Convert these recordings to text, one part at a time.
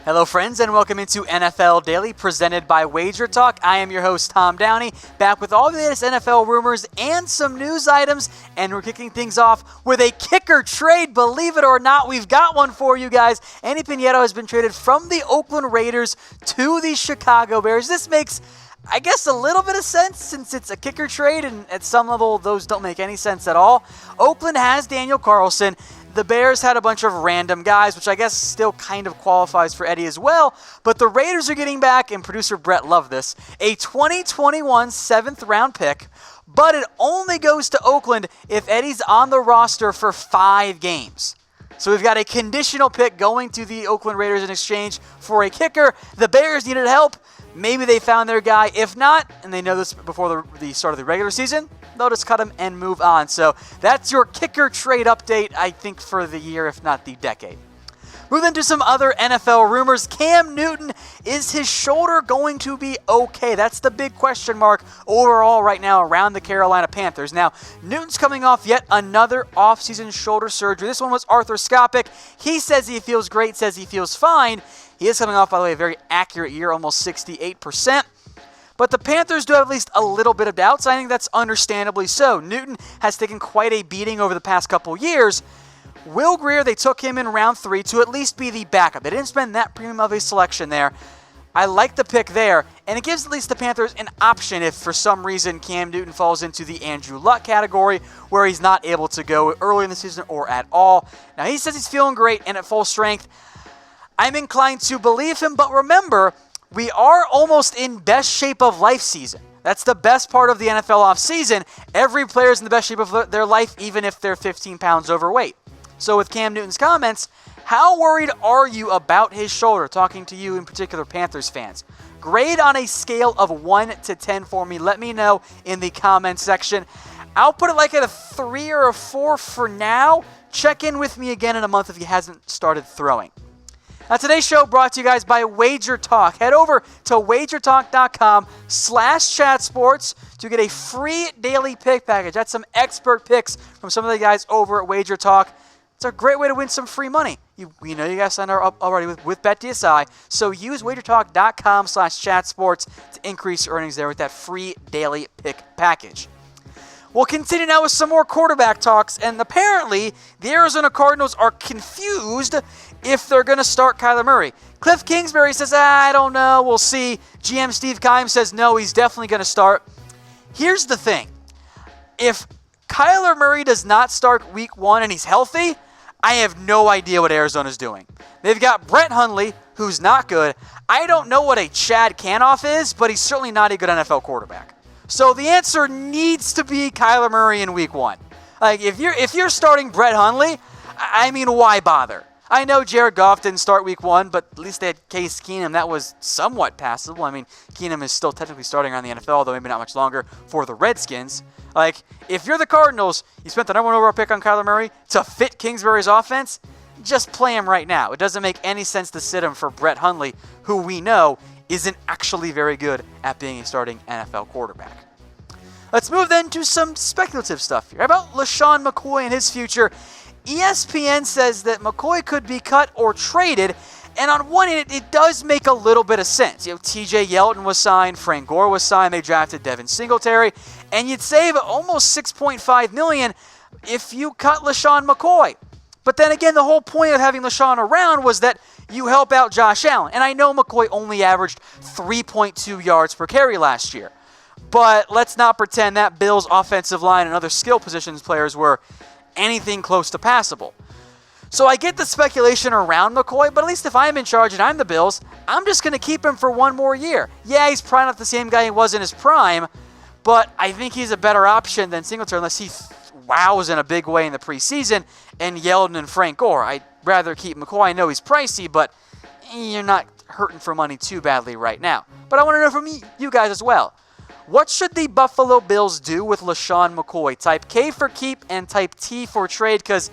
Hello friends and welcome into NFL Daily presented by Wager Talk. I am your host Tom Downey, back with all the latest NFL rumors and some news items, and we're kicking things off with a kicker trade. Believe it or not, we've got one for you guys. Eddy Pineiro has been traded from the Oakland Raiders to the Chicago Bears. This makes, I guess, a little bit of sense since it's a kicker trade, and at some level those don't make any sense at all. Oakland has Daniel Carlson. The Bears had a bunch of random guys, which I guess still kind of qualifies for Eddy as well. But the Raiders are getting back, and producer Brett loved this, a 2021 7th-round pick. But it only goes to Oakland if Eddy's on the roster for 5 games. So we've got a conditional pick going to the Oakland Raiders in exchange for a kicker. The Bears needed help. Maybe they found their guy. If not, and they know this before the start of the regular season, they'll just cut him and move on. So that's your kicker trade update, I think, for the year, if not the decade. Moving to some other NFL rumors. Cam Newton, is his shoulder going to be okay? That's the big question mark overall right now around the Carolina Panthers. Now, Newton's coming off yet another offseason shoulder surgery. This one was arthroscopic. He says he feels great, says he feels fine. He is coming off, by the way, a very accurate year, almost 68%. But the Panthers do have at least a little bit of doubts. I think that's understandably so. Newton has taken quite a beating over the past couple years. Will Grier, they took him in round 3 to at least be the backup. They didn't spend that premium of a selection there. I like the pick there, and it gives at least the Panthers an option if for some reason Cam Newton falls into the Andrew Luck category where he's not able to go early in the season or at all. Now, he says he's feeling great and at full strength. I'm inclined to believe him, but remember, we are almost in best shape of life season. That's the best part of the NFL offseason. Every player is in the best shape of their life, even if they're 15 pounds overweight. So with Cam Newton's comments, how worried are you about his shoulder? Talking to you in particular, Panthers fans. Grade on a scale of 1 to 10 for me. Let me know in the comments section. I'll put it like at a 3 or a 4 for now. Check in with me again in a month if he hasn't started throwing. Now, today's show brought to you guys by Wager Talk. Head over to wagertalk.com/chatsports to get a free daily pick package. That's some expert picks from some of the guys over at Wager Talk. It's a great way to win some free money. You know you guys signed up already with BetDSI, so use wagertalk.com/chatsports to increase your earnings there with that free daily pick package. We'll continue now with some more quarterback talks, and apparently the Arizona Cardinals are confused if they're going to start Kyler Murray. Cliff Kingsbury says, I don't know, we'll see. GM Steve Keim says, no, he's definitely going to start. Here's the thing. If Kyler Murray does not start week 1 and he's healthy, I have no idea what Arizona's doing. They've got Brett Hundley, who's not good. I don't know what a Chad Canoff is, but he's certainly not a good NFL quarterback. So the answer needs to be Kyler Murray in week 1. Like, if you're starting Brett Hundley, I mean, why bother? I know Jared Goff didn't start week 1, but at least they had Case Keenum. That was somewhat passable. I mean, Keenum is still technically starting around the NFL, though maybe not much longer for the Redskins. Like, if you're the Cardinals, you spent the number 1 overall pick on Kyler Murray to fit Kingsbury's offense, just play him right now. It doesn't make any sense to sit him for Brett Hundley, who we know isn't actually very good at being a starting NFL quarterback. Let's move then to some speculative stuff here about LeSean McCoy and his future. ESPN says that McCoy could be cut or traded, and on one end, it does make a little bit of sense. You know, TJ Yeldon was signed, Frank Gore was signed, they drafted Devin Singletary, and you'd save almost $6.5 million if you cut LeSean McCoy. But then again, the whole point of having LeSean around was that you help out Josh Allen. And I know McCoy only averaged 3.2 yards per carry last year. But let's not pretend that Bills' offensive line and other skill positions players were anything close to passable. So I get the speculation around McCoy, but at least if I'm in charge and I'm the Bills, I'm just going to keep him for 1 more year. Yeah, he's probably not the same guy he was in his prime, but I think he's a better option than Singletary unless he wows in a big way in the preseason and Yeldon and Frank Gore. I'd rather keep McCoy. I know he's pricey, but you're not hurting for money too badly right now. But I want to know from you guys as well. What should the Buffalo Bills do with LeSean McCoy? Type K for keep and type T for trade, because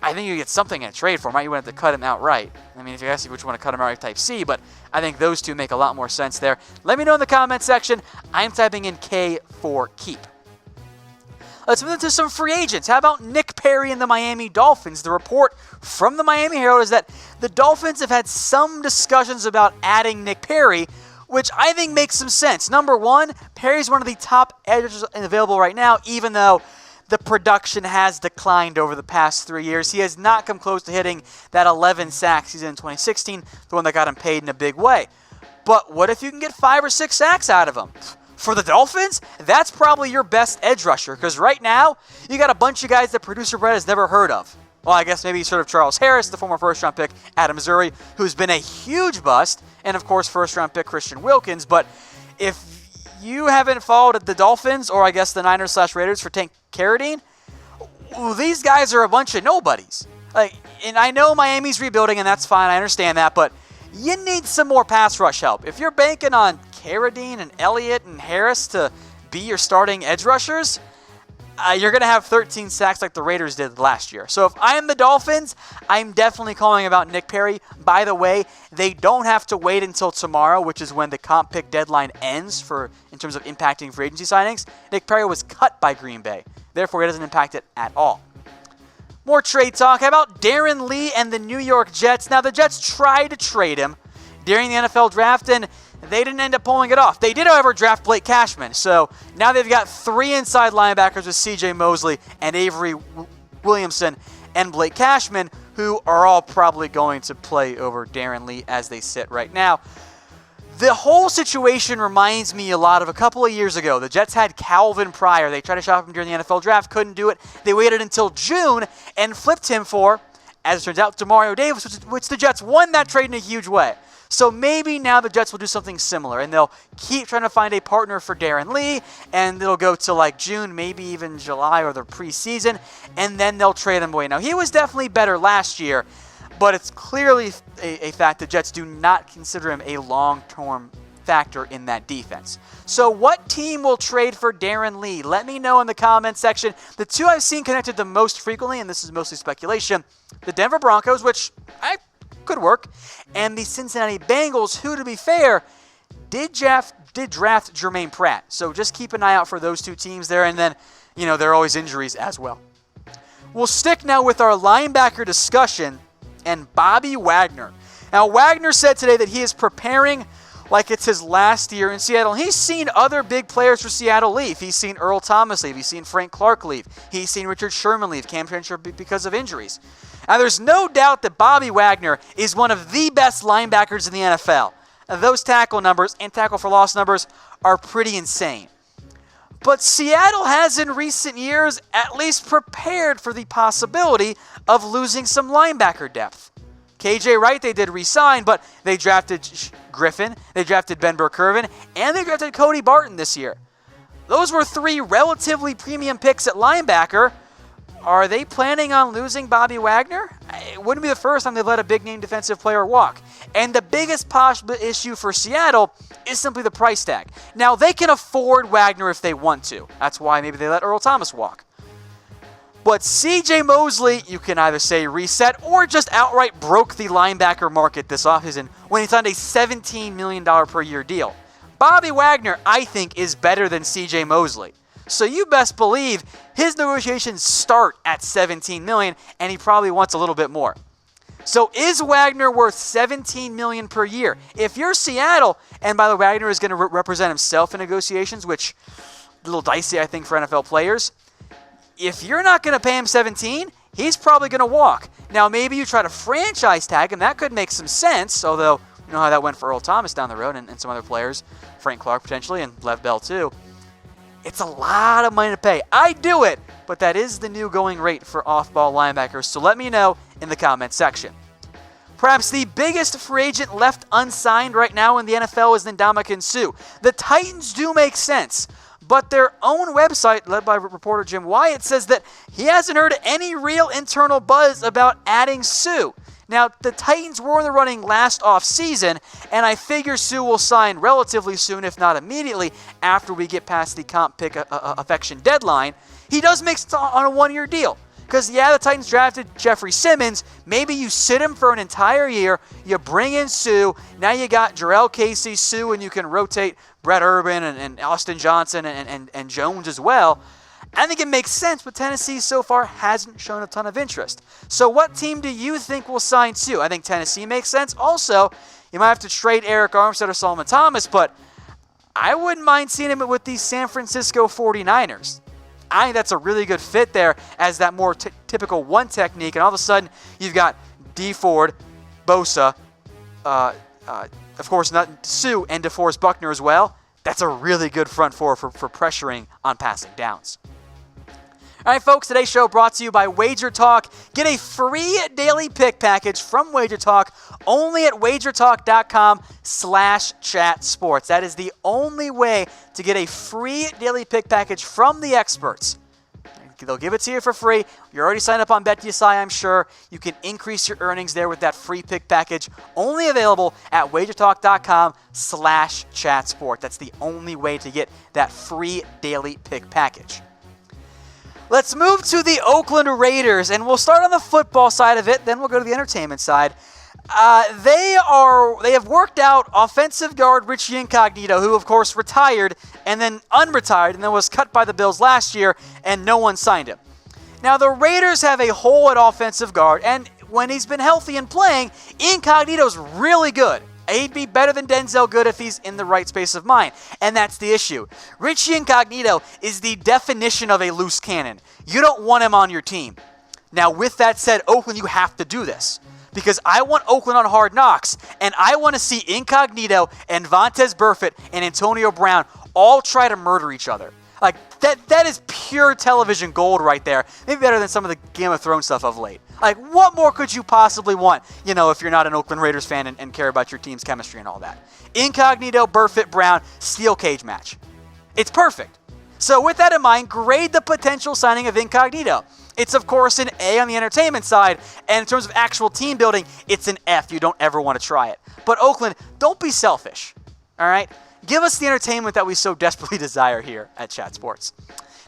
I think you get something in a trade for him, right? You wouldn't have to cut him outright. I mean, if you ask me which one to cut him outright, type C, but I think those two make a lot more sense there. Let me know in the comment section. I'm typing in K for keep. Let's move into some free agents. How about Nick Perry and the Miami Dolphins? The report from the Miami Herald is that the Dolphins have had some discussions about adding Nick Perry, which I think makes some sense. Number one, Perry's one of the top edges available right now, even though the production has declined over the past 3 years. He has not come close to hitting that 11 sack season in 2016, the one that got him paid in a big way. But what if you can get 5 or 6 sacks out of him? For the Dolphins, that's probably your best edge rusher, because right now, you got a bunch of guys that producer Brett has never heard of. Well, I guess maybe sort of Charles Harris, the former first-round pick out of Missouri, who's been a huge bust, and of course, first-round pick Christian Wilkins. But if you haven't followed the Dolphins, or I guess the Niners/Raiders for Tank Carradine, these guys are a bunch of nobodies. And I know Miami's rebuilding, and that's fine, I understand that, but you need some more pass rush help. If you're banking on Carradine and Elliott and Harris to be your starting edge rushers, you're going to have 13 sacks like the Raiders did last year. So if I'm the Dolphins, I'm definitely calling about Nick Perry. By the way, they don't have to wait until tomorrow, which is when the comp pick deadline ends in terms of impacting free agency signings. Nick Perry was cut by Green Bay. Therefore, it doesn't impact it at all. More trade talk. How about Darron Lee and the New York Jets? Now, the Jets tried to trade him during the NFL draft, and they didn't end up pulling it off. They did, however, draft Blake Cashman. So now they've got 3 inside linebackers with C.J. Mosley and Avery Williamson and Blake Cashman, who are all probably going to play over Darron Lee as they sit right now. The whole situation reminds me a lot of a couple of years ago. The Jets had Calvin Pryor. They tried to shop him during the NFL draft, couldn't do it. They waited until June and flipped him for, as it turns out, Demario Davis, which the Jets won that trade in a huge way. So maybe now the Jets will do something similar, and they'll keep trying to find a partner for Darron Lee, and it'll go to like June, maybe even July or the preseason, and then they'll trade him away. Now, he was definitely better last year, but it's clearly a fact the Jets do not consider him a long-term factor in that defense. So what team will trade for Darron Lee? Let me know in the comments section. The two I've seen connected the most frequently, and this is mostly speculation, the Denver Broncos, which could work, and the Cincinnati Bengals, who, to be fair, did draft Jermaine Pratt. So just keep an eye out for those two teams there, and then, there are always injuries as well. We'll stick now with our linebacker discussion and Bobby Wagner. Now, Wagner said today that he is preparing like it's his last year in Seattle. He's seen other big players for Seattle leave. He's seen Earl Thomas leave. He's seen Frank Clark leave. He's seen Richard Sherman leave, Cam Trencher because of injuries. Now, there's no doubt that Bobby Wagner is one of the best linebackers in the NFL. Those tackle numbers and tackle for loss numbers are pretty insane. But Seattle has in recent years at least prepared for the possibility of losing some linebacker depth. KJ Wright they did re-sign, but they drafted Griffin, they drafted Ben Burke-Irvin, and they drafted Cody Barton this year. Those were 3 relatively premium picks at linebacker. Are they planning on losing Bobby Wagner? It wouldn't be the first time they've let a big-name defensive player walk. And the biggest possible issue for Seattle is simply the price tag. Now, they can afford Wagner if they want to. That's why maybe they let Earl Thomas walk. But C.J. Mosley, you can either say reset or just outright broke the linebacker market this offseason when he signed a $17 million per year deal. Bobby Wagner, I think, is better than C.J. Mosley. So you best believe his negotiations start at $17 million, and he probably wants a little bit more. So is Wagner worth $17 million per year? If you're Seattle, and by the way, Wagner is going to represent himself in negotiations, which a little dicey, I think, for NFL players. If you're not going to pay him $17, he's probably going to walk. Now, maybe you try to franchise tag him. That could make some sense, although you know how that went for Earl Thomas down the road and some other players, Frank Clark potentially, and Lev Bell too. It's a lot of money to pay. I'd do it, but that is the new going rate for off-ball linebackers, so let me know in the comments section. Perhaps the biggest free agent left unsigned right now in the NFL is Ndamukong Suh. The Titans do make sense, but their own website, led by reporter Jim Wyatt, says that he hasn't heard any real internal buzz about adding Suh. Now, the Titans were in the running last offseason, and I figure Suh will sign relatively soon, if not immediately, after we get past the comp pick affection deadline. He does make it on a one-year deal. Because, yeah, the Titans drafted Jeffrey Simmons. Maybe you sit him for an entire year. You bring in Suh. Now you got Jarrell Casey, Suh, and you can rotate Brett Urban and Austin Johnson and Jones as well. I think it makes sense, but Tennessee so far hasn't shown a ton of interest. So what team do you think will sign Suh? I think Tennessee makes sense. Also, you might have to trade Eric Armstead or Solomon Thomas, but I wouldn't mind seeing him with the San Francisco 49ers. I think that's a really good fit there as that more typical one technique, and all of a sudden you've got D Ford, Bosa, of course not Suh, and DeForest Buckner as well. That's a really good front four for pressuring on passing downs. All right, folks, today's show brought to you by Wager Talk. Get a free daily pick package from Wager Talk only at wagertalk.com/chatsports. That is the only way to get a free daily pick package from the experts. They'll give it to you for free. You're already signed up on BetDSI, I'm sure. You can increase your earnings there with that free pick package. Only available at wagertalk.com/chatsport. That's the only way to get that free daily pick package. Let's move to the Oakland Raiders, and we'll start on the football side of it, then we'll go to the entertainment side. They have worked out offensive guard Richie Incognito, who of course retired and then unretired and then was cut by the Bills last year, and no one signed him. Now the Raiders have a hole at offensive guard, and when he's been healthy and playing, Incognito's really good. He'd be better than Denzel Good if he's in the right space of mind, and that's the issue. Richie Incognito is the definition of a loose cannon. You don't want him on your team. Now, with that said, Oakland, you have to do this, because I want Oakland on Hard Knocks, and I want to see Incognito and Vontaze Burfict and Antonio Brown all try to murder each other. Like, that is pure television gold right there. Maybe better than some of the Game of Thrones stuff of late. Like, what more could you possibly want, if you're not an Oakland Raiders fan and care about your team's chemistry and all that? Incognito, Burfict, Brown, steel cage match. It's perfect. So with that in mind, grade the potential signing of Incognito. It's, of course, an A on the entertainment side, and in terms of actual team building, it's an F. You don't ever want to try it. But Oakland, don't be selfish, all right? Give us the entertainment that we so desperately desire here at Chat Sports.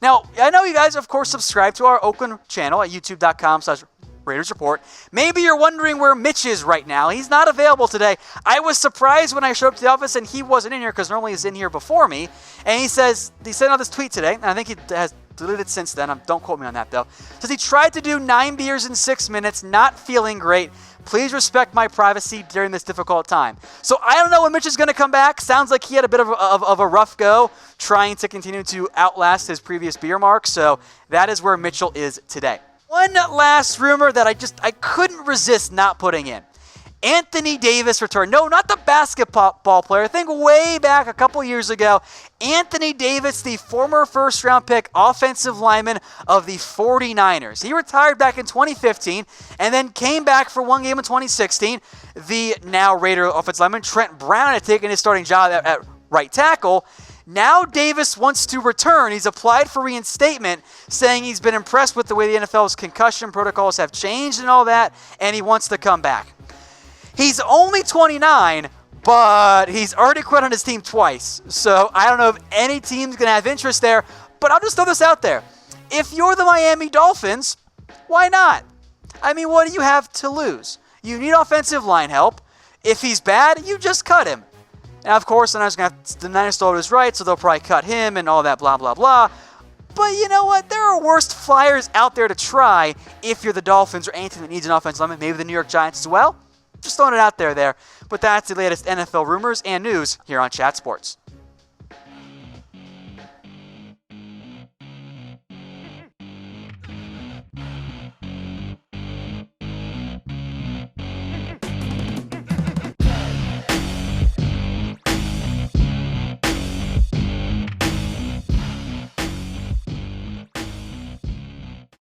Now, I know you guys, of course, subscribe to our Oakland channel at youtube.com/Raiders Report. Maybe you're wondering where Mitch is right now. He's not available today. I was surprised when I showed up to the office and he wasn't in here, because normally he's in here before me. And he sent out this tweet today, and I think he has deleted it since then. Don't quote me on that, though. Says he tried to do 9 beers in 6 minutes, not feeling great. Please respect my privacy during this difficult time. So I don't know when Mitch is going to come back. Sounds like he had a bit of a rough go trying to continue to outlast his previous beer mark. So that is where Mitchell is today. One last rumor that I couldn't resist not putting in. Anthony Davis returned. No, not the basketball player. I think way back a couple years ago, Anthony Davis, the former first-round pick offensive lineman of the 49ers. He retired back in 2015 and then came back for one game in 2016. The now Raider offensive lineman Trent Brown had taken his starting job at right tackle. Now Davis wants to return. He's applied for reinstatement, saying he's been impressed with the way the NFL's concussion protocols have changed and all that, and he wants to come back. He's only 29, but he's already quit on his team twice. So I don't know if any team's going to have interest there, but I'll just throw this out there. If you're the Miami Dolphins, why not? I mean, what do you have to lose? You need offensive line help. If he's bad, you just cut him. Now, of course, the Niners stole his right, so they'll probably cut him and all that blah, blah, blah. But you know what? There are worse flyers out there to try if you're the Dolphins or anything that needs an offensive lineman, maybe the New York Giants as well. Just throwing it out there. But that's the latest NFL rumors and news here on Chat Sports.